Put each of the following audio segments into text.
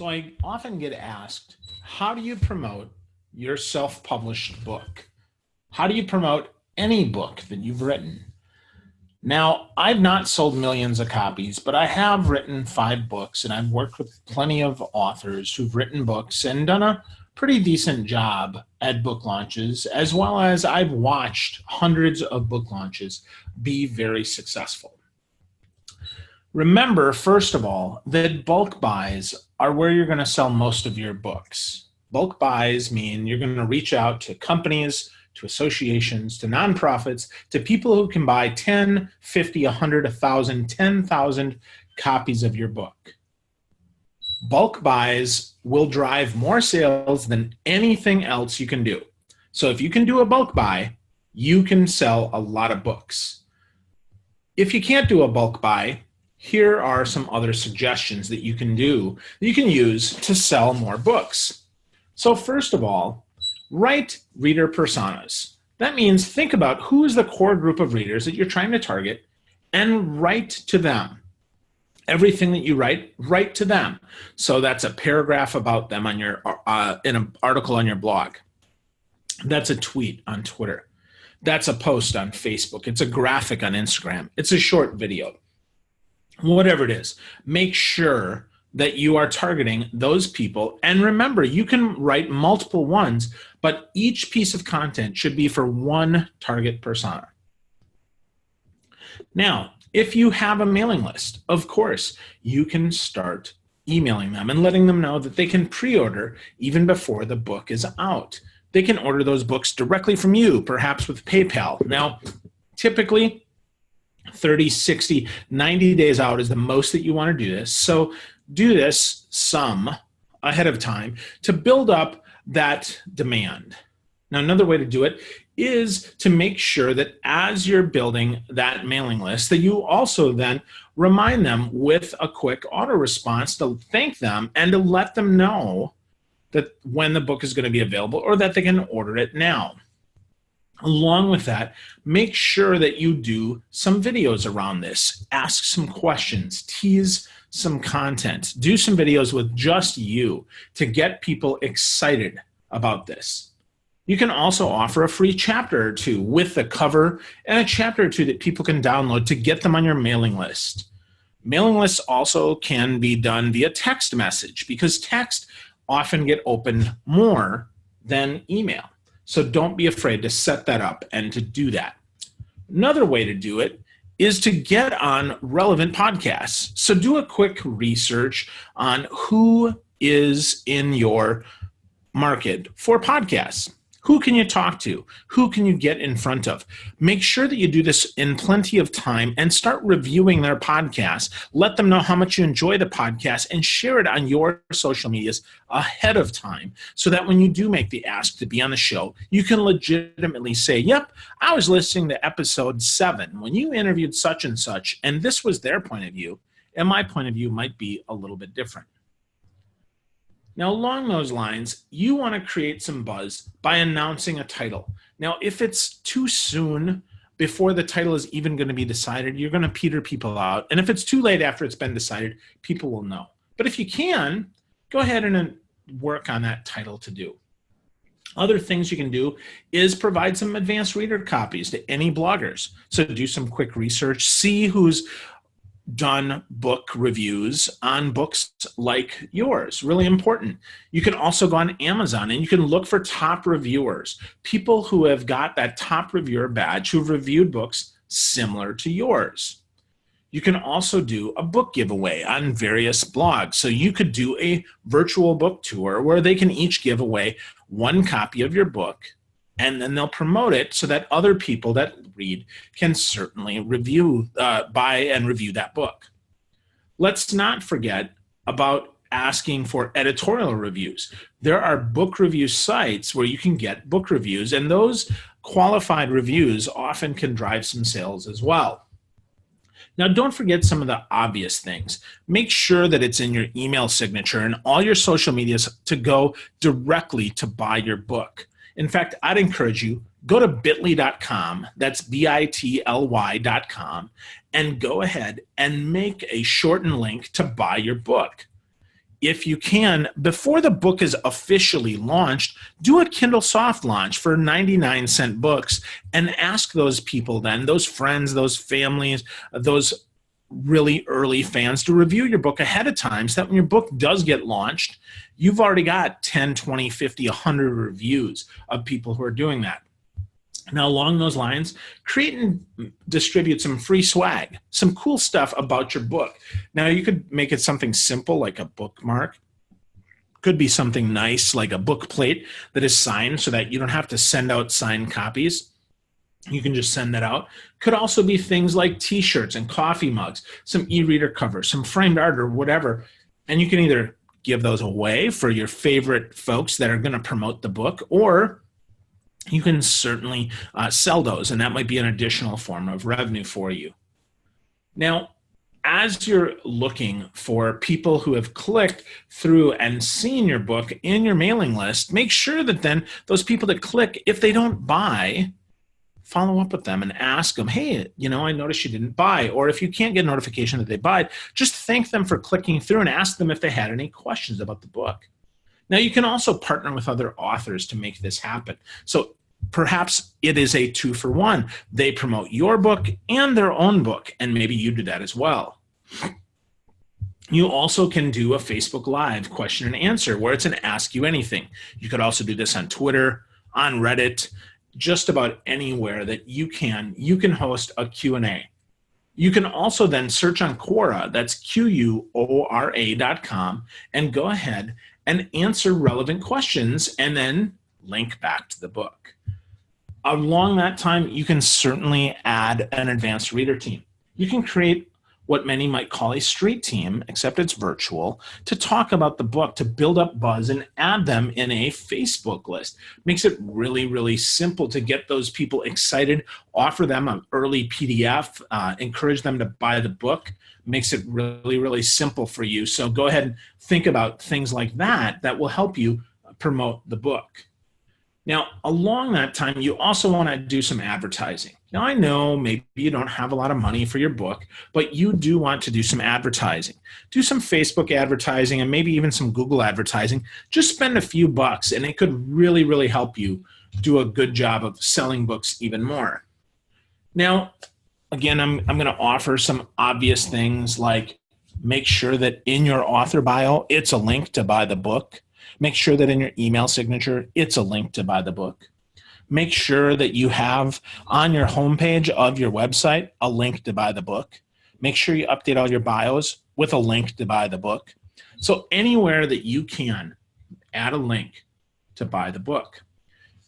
So I often get asked, how do you promote your self-published book? How do you promote any book that you've written? Now, I've not sold millions of copies, but I have written 5 books, and I've worked with plenty of authors who've written books and done a pretty decent job at book launches, as well as I've watched hundreds of book launches be very successful. Remember, first of all, that bulk buys are where you're going to sell most of your books. Bulk buys mean you're going to reach out to companies, to associations, to nonprofits, to people who can buy 10, 50, 100, 1,000, 10,000 copies of your book. Bulk buys will drive more sales than anything else you can do. So if you can do a bulk buy, you can sell a lot of books. If you can't do a bulk buy, here are some other suggestions that you can do, that you can use to sell more books. So first of all, write reader personas. That means think about who is the core group of readers that you're trying to target and write to them. Everything that you write to them. So that's a paragraph about them on your in an article on your blog. That's a tweet on Twitter. That's a post on Facebook. It's a graphic on Instagram. It's a short video. Whatever it is, make sure that you are targeting those people. And remember, you can write multiple ones, but each piece of content should be for one target persona. Now, if you have a mailing list, of course, you can start emailing them and letting them know that they can pre-order even before the book is out. They can order those books directly from you, perhaps with PayPal. Now, typically, 30, 60, 90 days out is the most that you want to do this. So do this some ahead of time to build up that demand. Now, another way to do it is to make sure that as you're building that mailing list, that you also then remind them with a quick auto response to thank them and to let them know that when the book is going to be available or that they can order it now. Along with that, make sure that you do some videos around this. Ask some questions, tease some content, do some videos with just you to get people excited about this. You can also offer a free chapter or two with the cover and a chapter or two that people can download to get them on your mailing list. Mailing lists also can be done via text message because text often get opened more than email. So don't be afraid to set that up and to do that. Another way to do it is to get on relevant podcasts. So do a quick research on who is in your market for podcasts. Who can you talk to? Who can you get in front of? Make sure that you do this in plenty of time and start reviewing their podcasts. Let them know how much you enjoy the podcast and share it on your social medias ahead of time so that when you do make the ask to be on the show, you can legitimately say, yep, I was listening to episode 7 when you interviewed such and such, and this was their point of view, and my point of view might be a little bit different. Now, along those lines, you want to create some buzz by announcing a title. Now, if it's too soon before the title is even going to be decided, you're going to peter people out. And if it's too late after it's been decided, people will know. But if you can, go ahead and work on that title to do. Other things you can do is provide some advanced reader copies to any bloggers. So do some quick research, see who's done book reviews on books like yours. Really important. You can also go on Amazon and you can look for top reviewers, people who have got that top reviewer badge who've reviewed books similar to yours. You can also do a book giveaway on various blogs. So you could do a virtual book tour where they can each give away one copy of your book, and then they'll promote it so that other people that read can certainly buy and review that book. Let's not forget about asking for editorial reviews. There are book review sites where you can get book reviews, and those qualified reviews often can drive some sales as well. Now, don't forget some of the obvious things. Make sure that it's in your email signature and all your social medias to go directly to buy your book. In fact, I'd encourage you, go to bit.ly.com, that's bit.ly.com, and go ahead and make a shortened link to buy your book. if you can, before the book is officially launched, do a Kindle soft launch for 99-cent books and ask those people then, those friends, those families, those really early fans to review your book ahead of time so that when your book does get launched, you've already got 10, 20, 50, 100 reviews of people who are doing that. Now, along those lines, create and distribute some free swag, some cool stuff about your book. Now, you could make it something simple like a bookmark. Could be something nice like a book plate that is signed so that you don't have to send out signed copies. You can just send that out. Could also be things like t-shirts and coffee mugs, some e-reader covers, some framed art or whatever. And you can either give those away for your favorite folks that are going to promote the book, or you can certainly sell those, and that might be an additional form of revenue for you. Now, as you're looking for people who have clicked through and seen your book in your mailing list, make sure that then those people that click, if they don't buy, follow up with them and ask them, hey, I noticed you didn't buy. Or if you can't get a notification that they bought, just thank them for clicking through and ask them if they had any questions about the book. Now, you can also partner with other authors to make this happen. So perhaps it is a 2-for-1. They promote your book and their own book, and maybe you do that as well. You also can do a Facebook Live question and answer where it's an Ask You Anything. You could also do this on Twitter, on Reddit, just about anywhere that you can host a Q&A. You can also then search on Quora, that's Quora.com, and go ahead and answer relevant questions and then link back to the book. Along that time, you can certainly add an advanced reader team. You can create what many might call a street team, except it's virtual, to talk about the book, to build up buzz and add them in a Facebook list. Makes it really, really simple to get those people excited, offer them an early PDF, encourage them to buy the book. Makes it really, really simple for you. So go ahead and think about things like that that will help you promote the book. Now, along that time, you also want to do some advertising. Now, I know maybe you don't have a lot of money for your book, but you do want to do some advertising. Do some Facebook advertising and maybe even some Google advertising. Just spend a few bucks, and it could really, really help you do a good job of selling books even more. Now, again, I'm going to offer some obvious things like make sure that in your author bio, it's a link to buy the book. Make sure that in your email signature, it's a link to buy the book. Make sure that you have on your homepage of your website a link to buy the book. Make sure you update all your bios with a link to buy the book. So anywhere that you can, add a link to buy the book.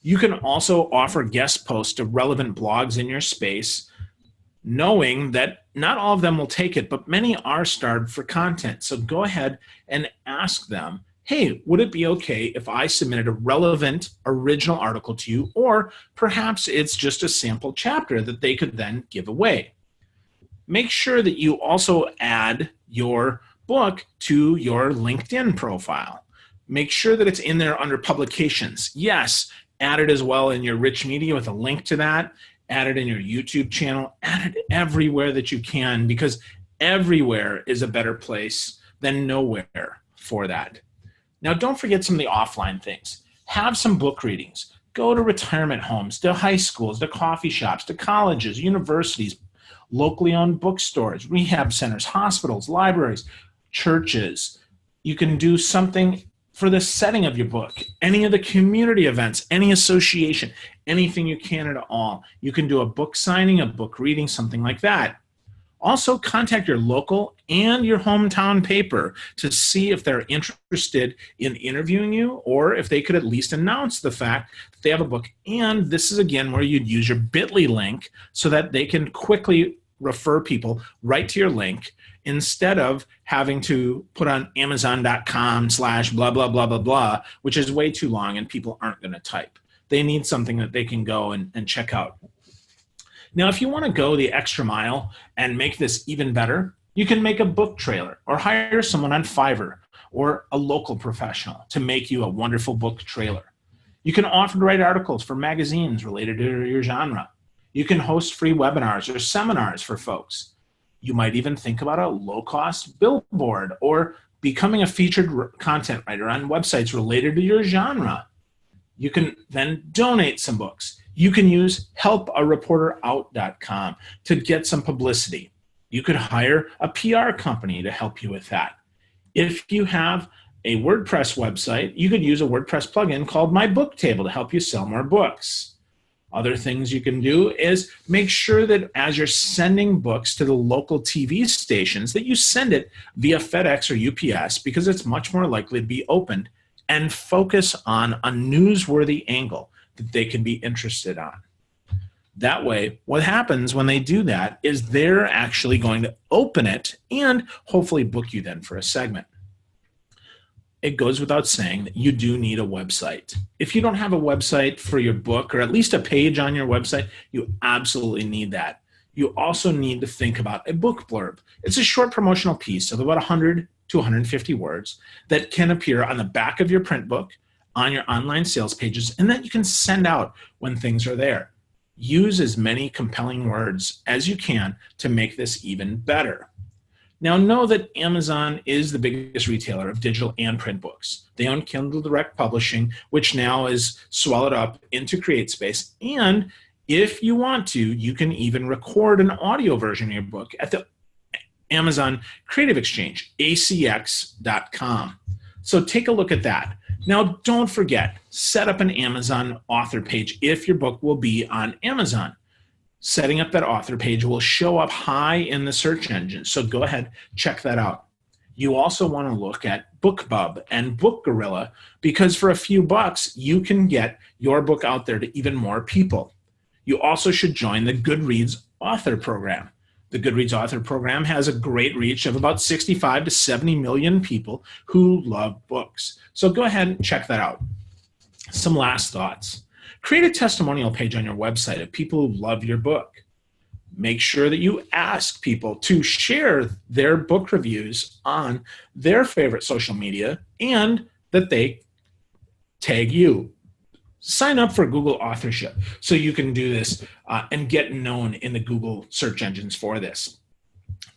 You can also offer guest posts to relevant blogs in your space, knowing that not all of them will take it, but many are starved for content. So go ahead and ask them, hey, would it be okay if I submitted a relevant original article to you? Or perhaps it's just a sample chapter that they could then give away. Make sure that you also add your book to your LinkedIn profile. Make sure that it's in there under publications. Yes, add it as well in your rich media with a link to that. Add it in your YouTube channel. Add it everywhere that you can, because everywhere is a better place than nowhere for that. Now, don't forget some of the offline things. Have some book readings. Go to retirement homes, to high schools, to coffee shops, to colleges, universities, locally owned bookstores, rehab centers, hospitals, libraries, churches. You can do something for the setting of your book, any of the community events, any association, anything you can at all. You can do a book signing, a book reading, something like that. Also, contact your local and your hometown paper to see if they're interested in interviewing you, or if they could at least announce the fact that they have a book. And this is, again, where you'd use your bit.ly link so that they can quickly refer people right to your link instead of having to put on amazon.com/blah, blah, blah, blah, blah, which is way too long and people aren't going to type. They need something that they can go and check out. Now, if you want to go the extra mile and make this even better, you can make a book trailer or hire someone on Fiverr or a local professional to make you a wonderful book trailer. You can offer to write articles for magazines related to your genre. You can host free webinars or seminars for folks. You might even think about a low-cost billboard or becoming a featured content writer on websites related to your genre. You can then donate some books. You can use helpareporterout.com to get some publicity. You could hire a PR company to help you with that. If you have a WordPress website, you could use a WordPress plugin called My Book Table to help you sell more books. Other things you can do is make sure that as you're sending books to the local TV stations, that you send it via FedEx or UPS, because it's much more likely to be opened, and focus on a newsworthy angle that they can be interested on. That way, what happens when they do that is they're actually going to open it and hopefully book you then for a segment. It goes without saying that you do need a website. If you don't have a website for your book, or at least a page on your website, you absolutely need that. You also need to think about a book blurb. It's a short promotional piece of about 100 to 150 words that can appear on the back of your print book, on your online sales pages, and that you can send out when things are there. Use as many compelling words as you can to make this even better. Now, know that Amazon is the biggest retailer of digital and print books. They own Kindle Direct Publishing, which now is swallowed up into CreateSpace. And if you want to, you can even record an audio version of your book at the Amazon Creative Exchange, acx.com. So take a look at that. Now, don't forget, set up an Amazon author page if your book will be on Amazon. Setting up that author page will show up high in the search engine, so go ahead, check that out. You also want to look at BookBub and BookGorilla, because for a few bucks, you can get your book out there to even more people. You also should join the Goodreads Author Program. The Goodreads Author Program has a great reach of about 65 to 70 million people who love books. So go ahead and check that out. Some last thoughts. Create a testimonial page on your website of people who love your book. Make sure that you ask people to share their book reviews on their favorite social media and that they tag you. Sign up for Google authorship so you can do this and get known in the Google search engines for this.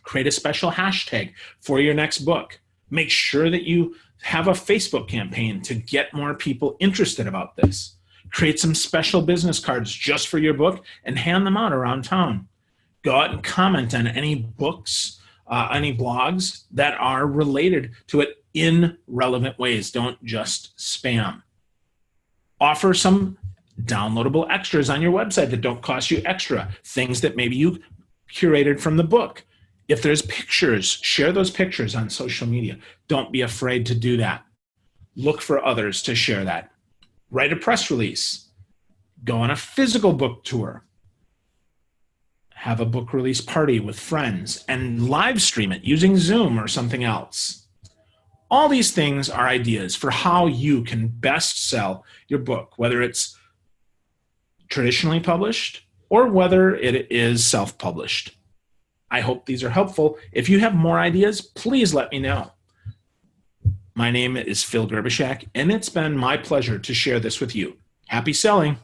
Create a special hashtag for your next book. Make sure that you have a Facebook campaign to get more people interested about this. Create some special business cards just for your book and hand them out around town. Go out and comment on any books, any blogs that are related to it in relevant ways. Don't just spam. Offer some downloadable extras on your website that don't cost you extra, things that maybe you curated from the book. If there's pictures, share those pictures on social media. Don't be afraid to do that. Look for others to share that. Write a press release. Go on a physical book tour. Have a book release party with friends and live stream it using Zoom or something else. All these things are ideas for how you can best sell your book, whether it's traditionally published or whether it is self-published. I hope these are helpful. If you have more ideas, please let me know. My name is Phil Gerbishak, and it's been my pleasure to share this with you. Happy selling.